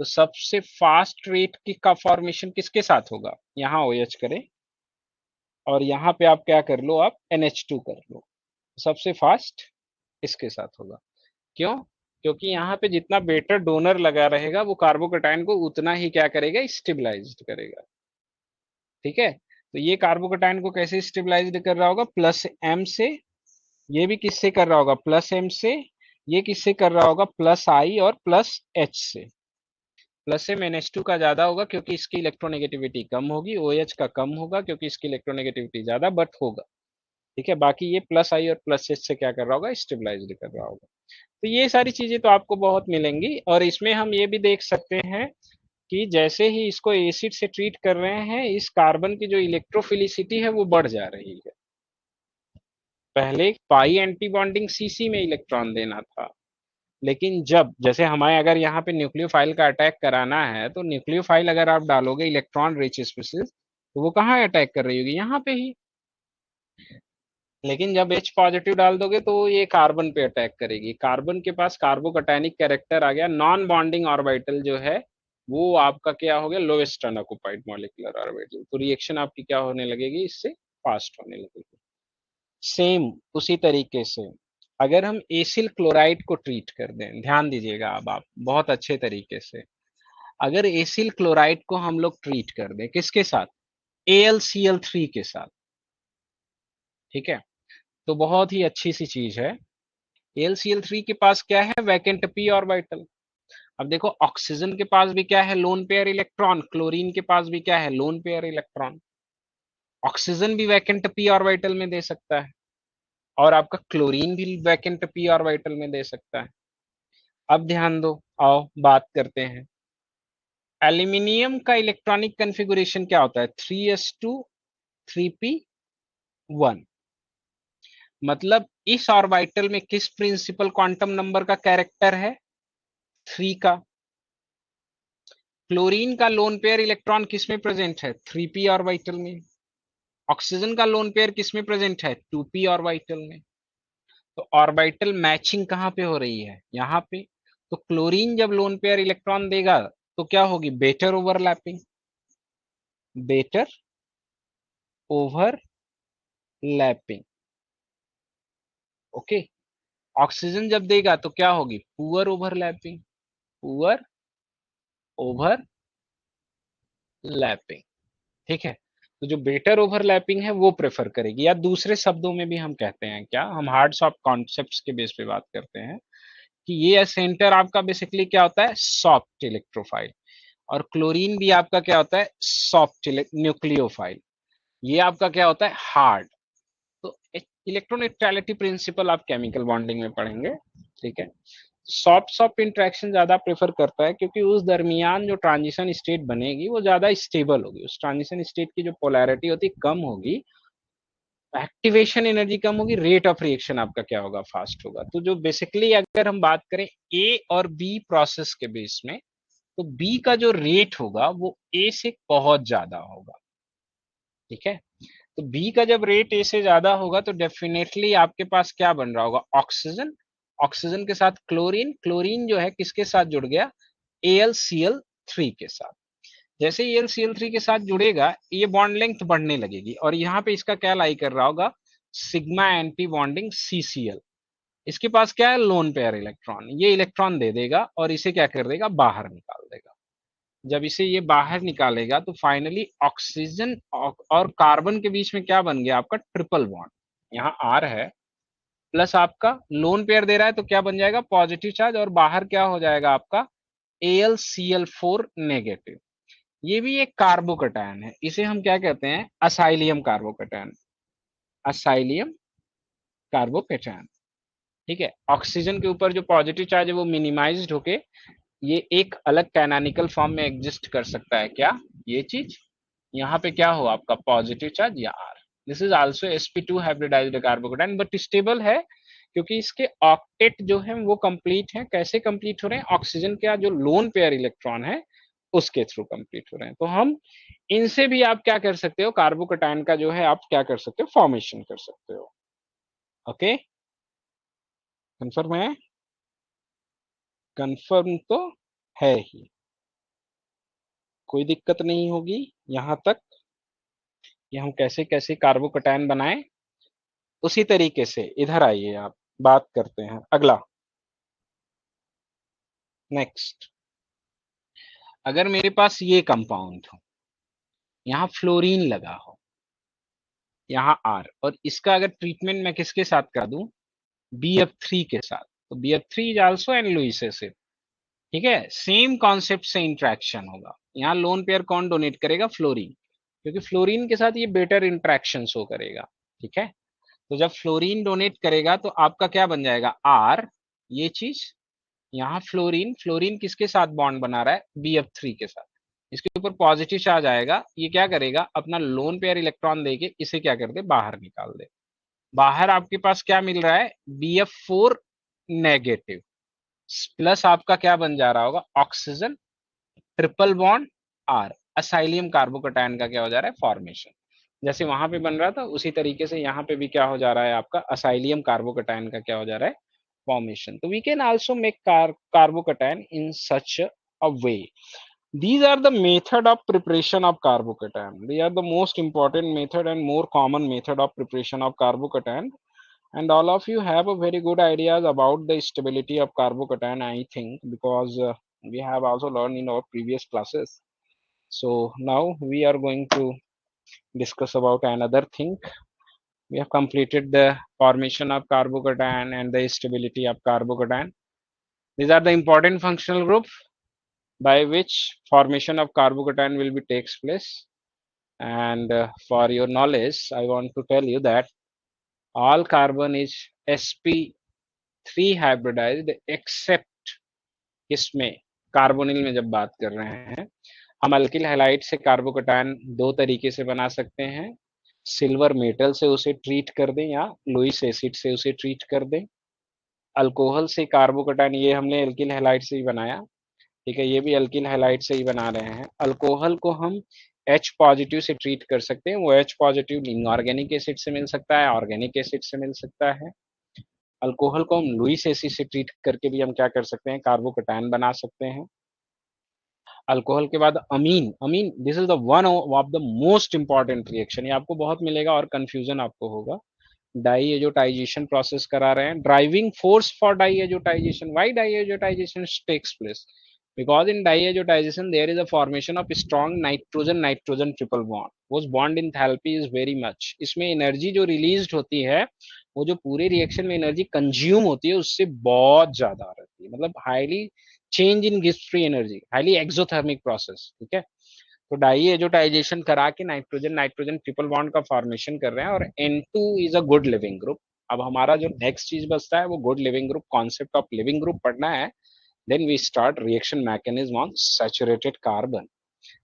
[SPEAKER 1] तो सबसे फास्ट रेट की का फॉर्मेशन किसके साथ होगा? यहाँ OH करें, और यहाँ पे आप क्या कर लो? आप NH2 कर लो, सबसे फास्ट इसके साथ होगा। क्यों? क्योंकि यहाँ पे जितना बेटर डोनर लगा रहेगा वो कार्बोकेटायन को उतना ही क्या करेगा? स्टेबलाइज्ड करेगा। ठीक है, तो ये कार्बोकेटायन को कैसे स्टेबलाइज्ड कर रहा होगा? प्लस M से। ये भी किससे कर रहा होगा? प्लस M से। ये किससे कर रहा होगा? प्लस I और प्लस H से। प्लस M NH2 का ज्यादा होगा क्योंकि इसकी इलेक्ट्रोनेगेटिविटी कम होगी, OH का कम होगा क्योंकि इसकी इलेक्ट्रोनेगेटिविटी ज्यादा, बट होगा। ठीक है, बाकी ये प्लस I और प्लस H से क्या कर रहा होगा? स्टेबलाइज्ड कर रहा होगा। तो ये सारी चीजें तो आपको बहुत मिलेंगी, और इसमें हम ये भी देख सकते हैं कि जैसे ही इसको एसिड से ट्रीट कर रहे हैं, इस कार्बन की जो इलेक्ट्रोफिलिसिटी है वो बढ़ जा रही है। पहले पाई एंटी बॉन्डिंग CC में इलेक्ट्रॉन देना था, लेकिन जब जैसे हमारे अगर यहाँ पे न्यूक्लियोफाइल का अटैक कराना है तो न्यूक्लियोफाइल अगर आप डालोगे इलेक्ट्रॉन रिच स्पीसीज तो वो कहाँ अटैक कर रही होगी? यहाँ पे ही। लेकिन जब H पॉजिटिव डाल दोगे तो ये कार्बन पे अटैक करेगी, कार्बन के पास कार्बोकैटायनिक कैरेक्टर आ गया, नॉन बॉन्डिंग ऑर्बिटल जो है वो आपका क्या हो गया? Lowest unoccupied molecular orbital. तो रिएक्शन आपकी क्या होने लगेगी? इससे फास्ट होने लगेगी। सेम उसी तरीके से अगर हम एसिल क्लोराइड को ट्रीट कर दें, ध्यान दीजिएगा अब आप बहुत अच्छे तरीके से, अगर एसिल क्लोराइड को हम लोग ट्रीट कर दें किसके साथ? AlCl3 के साथ, ठीक है। तो बहुत ही अच्छी सी चीज है। AlCl3 के पास क्या है, वैकेंट p ऑर्बिटल। अब देखो ऑक्सीजन के पास भी क्या है, लोन पेयर इलेक्ट्रॉन, क्लोरीन के पास भी क्या है, लोन पेयर इलेक्ट्रॉन। ऑक्सीजन भी वैकेंट p ऑर्बिटल में दे सकता है और आपका क्लोरीन भी वैकेंट p ऑर्बिटल में दे सकता है। अब ध्यान दो, आओ बात करते हैं। एल्यूमिनियम का इलेक्ट्रॉनिक कॉन्फ़िगरेशन क्या होता है, 3s2 3p1। मतलब इस ऑर्बिटल में किस प्रिंसिपल क्वांटम नंबर का कैरेक्टर है, 3 का। क्लोरीन का लोन पेयर इलेक्ट्रॉन किसमें प्रेजेंट है, 3p ऑर्बिटल में। ऑक्सीजन का लोन पेयर किसमें प्रेजेंट है, 2p ऑर्बिटल में। तो ऑर्बिटल मैचिंग कहां पे हो रही है, यहां पे। तो क्लोरीन जब लोन पेयर इलेक्ट्रॉन देगा तो क्या होगी, better overlapping, better overlapping, okay. Oxygen जब देगा तो क्या होगी, पुअर ओवरलैपिंग, पुअर ओवरलैपिंग, ठीक है। तो जो बेटर ओवरलैपिंग है वो प्रेफर करेगी, या दूसरे शब्दों में भी हम कहते हैं क्या, हम हार्ड सॉफ्ट कॉन्सेप्ट्स के बेस पे बात करते हैं कि ये सेंटर आपका बेसिकली क्या होता है, सॉफ्ट इलेक्ट्रोफाइल। और क्लोरीन भी आपका क्या होता है, सॉफ्ट न्यूक्लियोफाइल। ये आपका क्या होता है, हार्ड। तो इलेक्ट्रोनेट्रलिटी प्रिंसिपल आप केमिकल बॉन्डिंग में पढ़ेंगे, ठीक है। सॉफ्ट सॉफ्ट इंटरेक्शन ज्यादा प्रेफर करता है क्योंकि उस दरमियान जो ट्रांजिशन स्टेट बनेगी वो ज्यादा स्टेबल होगी, उस ट्रांजिशन स्टेट की जो पोलैरिटी होती है कम होगी, एक्टिवेशन एनर्जी कम होगी, रेट ऑफ रिएक्शन आपका क्या होगा, फास्ट होगा। तो जो बेसिकली अगर हम बात करें ए और बी प्रोसेस के बेस में, तो बी का जो रेट होगा वो ए से बहुत ज्यादा होगा, ठीक है। तो बी का जब रेट ए से ज्यादा होगा तो डेफिनेटली आपके पास क्या बन रहा होगा, ऑक्सीजन। ऑक्सीजन के साथ क्लोरीन, क्लोरीन जो है किसके साथ जुड़ गया, AlCl3 के साथ। जैसे ही AlCl3 के साथ जुड़ेगा ये बॉन्ड लेंथ बढ़ने लगेगी और यहाँ पे इसका क्या लाई कर रहा होगा, सिग्मा एंटी बॉन्डिंग CCl। इसके पास क्या है, लोन पेयर इलेक्ट्रॉन, ये इलेक्ट्रॉन दे देगा और इसे क्या कर देगा, बाहर निकाल देगा। जब इसे ये बाहर निकालेगा तो फाइनली ऑक्सीजन और कार्बन के बीच में क्या बन गया, आपका ट्रिपल बॉन्ड। यहाँ R है, प्लस आपका लोन पेयर दे रहा है तो क्या बन जाएगा, पॉजिटिव चार्ज, और बाहर क्या हो जाएगा आपका, AlCl4 नेगेटिव। ये भी एक कार्बोकैटायन है, इसे हम क्या कहते हैं, असाइलियम कार्बोकैटायन, असाइलियम कार्बोकैटायन, ठीक है। ऑक्सीजन के ऊपर जो पॉजिटिव चार्ज है वो मिनिमाइज्ड होके ये एक अलग कैनोनिकल फॉर्म में एग्जिस्ट कर सकता है, क्या ये चीज, यहाँ पे क्या हो आपका पॉजिटिव चार्ज या R। This is also sp2 hybridized carbocation, but stable है क्योंकि इसके ऑक्टेट जो है वो कंप्लीट है। कैसे कंप्लीट हो रहे हैं, ऑक्सीजन का जो लोन पेयर इलेक्ट्रॉन है उसके थ्रू कंप्लीट हो रहे हैं। तो हम इनसे भी आप क्या कर सकते हो, कार्बोकैटायन का जो है आप क्या कर सकते हो, फॉर्मेशन कर सकते हो, ओके। कंफर्म है, कंफर्म तो है ही, कोई दिक्कत नहीं होगी यहां तक कि हम कैसे कैसे कार्बोकैटायन बनाएं। उसी तरीके से इधर आइए, आप बात करते हैं अगला, नेक्स्ट। अगर मेरे पास ये कंपाउंड हो, यहाँ फ्लोरीन लगा हो, यहाँ R, और इसका अगर ट्रीटमेंट मैं किसके साथ कर दूं, BF3 के साथ, तो BF3 is also an Lewis acid, ठीक है। सेम कॉन्सेप्ट से इंट्रैक्शन होगा। यहाँ लोन पेयर कौन डोनेट करेगा, फ्लोरीन, क्योंकि फ्लोरीन के साथ ये बेटर इंट्रैक्शन शो करेगा, ठीक है। तो जब फ्लोरीन डोनेट करेगा तो आपका क्या बन जाएगा, R, ये चीज। यहाँ फ्लोरीन, फ्लोरीन किसके साथ बॉन्ड बना रहा है, BF3 के साथ। इसके ऊपर पॉजिटिव चार्ज आएगा, ये क्या करेगा, अपना लोन पेयर इलेक्ट्रॉन देके इसे क्या कर दे, बाहर निकाल दे। बाहर आपके पास क्या मिल रहा है, BF4 नेगेटिव, प्लस आपका क्या बन जा रहा होगा, oxygen, triple bond R, acylium carbocation का क्या हो जा रहा है, फॉर्मेशन। जैसे वहां पे बन रहा था उसी तरीके से यहाँ पे भी क्या हो जा रहा है, आपका असाइलियम कार्बोकैटायन का क्या हो जा रहा है, formation. So we can also make carbocation in such a way. These are the method of preparation of carbocation. They are the most important method and more common method of preparation of carbocation. And all of you have a very good ideas about the stability of carbocation, I think, because we have also learned in our previous classes. So now we are going to discuss about another thing. We have completed the formation of carbocation and the stability of carbocation. These are the important functional group by which formation of carbocation will be takes place. And for your knowledge, I want to tell you that all carbon is sp3 hybridized except किसमें, carbonyl में जब बात कर रहे हैं हम alkyl halide से carbocation दो तरीके से बना सकते हैं, सिल्वर मेटल से उसे ट्रीट कर दें या लुईस एसिड से उसे ट्रीट कर दें। अल्कोहल से कार्बोकटायन ये हमने अल्किल हैलाइड से ही बनाया, ठीक है, ये भी अल्किल हैलाइड से ही बना रहे हैं। अल्कोहल को हम H पॉजिटिव से ट्रीट कर सकते हैं, वो H पॉजिटिव इनऑर्गेनिक एसिड से मिल सकता है, ऑर्गेनिक एसिड से मिल सकता है। अल्कोहल को हम लुईस एसिड से ट्रीट करके भी हम क्या कर सकते हैं, कार्बोकटायन बना सकते हैं। अल्कोहल के बाद amine, amine this is the one of the most important reaction, ये आपको बहुत मिलेगा और कंफ्यूजन आपको होगा। डाईएजोटाइजेशन प्रोसेस करा रहे हैं, driving force for diazotization, why diazotization takes place, because in diazotization there is a formation of strong nitrogen nitrogen triple bond, whose bond enthalpy is very much, इसमें एनर्जी जो रिलीज होती है वो जो पूरे रिएक्शन में एनर्जी कंज्यूम होती है उससे बहुत ज्यादा रहती है, मतलब highly change in gives free energy, highly exothermic process, ठीक है। तो डाईएजोटाइजेशन करा के नाइट्रोजन नाइट्रोजन ट्रिपल बॉन्ड का फॉर्मेशन कर रहे हैं और N2 is a good leaving group. अब हमारा जो नेक्स्ट चीज बचता है वो good leaving group, concept of leaving group पढ़ना है। then we start reaction mechanism on saturated carbon,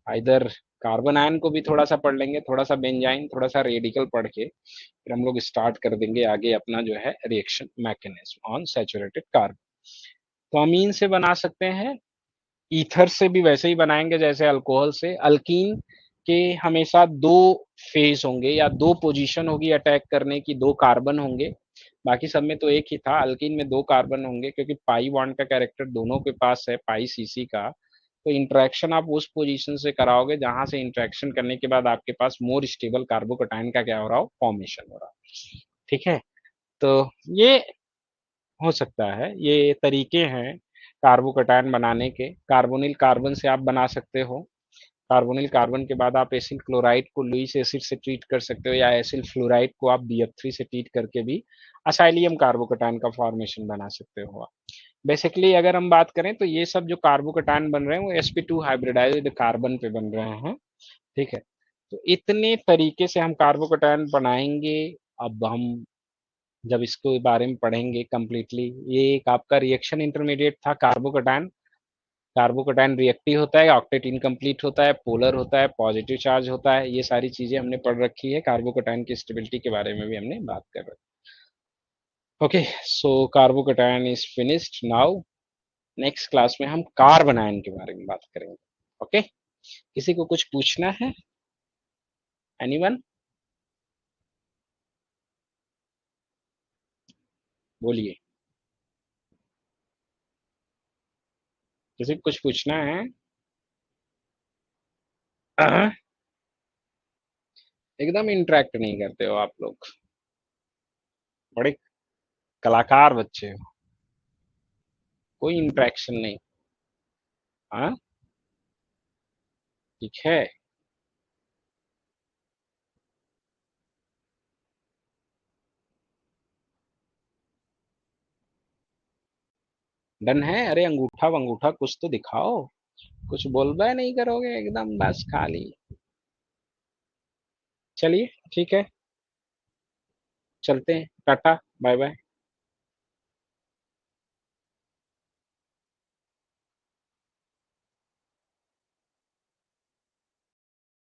[SPEAKER 1] either carbon ion को भी थोड़ा सा पढ़ लेंगे, थोड़ा सा बेंजाइन, थोड़ा सा रेडिकल पढ़ के फिर हम लोग स्टार्ट कर देंगे आगे अपना जो है reaction mechanism on saturated carbon. तो अमीन से बना सकते हैं, ईथर से भी वैसे ही बनाएंगे जैसे अल्कोहल से। अल्कीन के हमेशा दो फेज होंगे या दो पोजीशन होगी अटैक करने की, दो कार्बन होंगे, बाकी सब में तो एक ही था। अल्कीन में दो कार्बन होंगे क्योंकि पाई बॉन्ड का कैरेक्टर दोनों के पास है, पाई सीसी का, तो इंटरेक्शन आप उस पोजीशन से कराओगे जहां से इंटरेक्शन करने के बाद आपके पास मोर स्टेबल कार्बोकटायन का क्या हो रहा हो, फॉर्मेशन हो रहा हो, ठीक है। तो ये हो सकता है, ये तरीके हैं कार्बोकटायन बनाने के। कार्बोनिल कार्बन से आप बना सकते हो, कार्बोनिल कार्बन के बाद आप एसिल क्लोराइड को लुईस एसिड से ट्रीट कर सकते हो या एसिल फ्लोराइड को आप BF3 से ट्रीट करके भी असाइलियम कार्बोकटायन का फॉर्मेशन बना सकते हो आप। बेसिकली अगर हम बात करें तो ये सब जो कार्बोकटायन बन रहे हैं वो sp2 हाइब्रिडाइज्ड कार्बन पे बन रहे हैं, ठीक है। तो इतने तरीके से हम कार्बोकटायन बनाएंगे। अब हम जब इसके बारे में पढ़ेंगे कंप्लीटली, ये एक आपका रिएक्शन इंटरमीडिएट था कार्बोकटायन। कार्बोकटायन रिएक्टिव होता है, ऑक्टेट इनकम्प्लीट होता है, पोलर होता है, पॉजिटिव चार्ज होता है, ये सारी चीजें हमने पढ़ रखी है। कार्बोकटायन की स्टेबिलिटी के बारे में भी हमने बात कर रखी है। Okay, so carbocation is finished now. Next class में हम कार्बन आयन के बारे में बात करेंगे। ओके, किसी को कुछ पूछना है? एनीवन, बोलिए, किसी को कुछ पूछना है? एकदम इंटरेक्ट नहीं करते हो आप लोग, बड़े कलाकार बच्चे हो, कोई इंटरेक्शन नहीं। हाँ, ठीक है। डन है? अरे अंगूठा वंगूठा कुछ तो दिखाओ, कुछ बोलबे नहीं करोगे, एकदम बस खाली। चलिए ठीक है, चलते हैं, टाटा बाय बाय।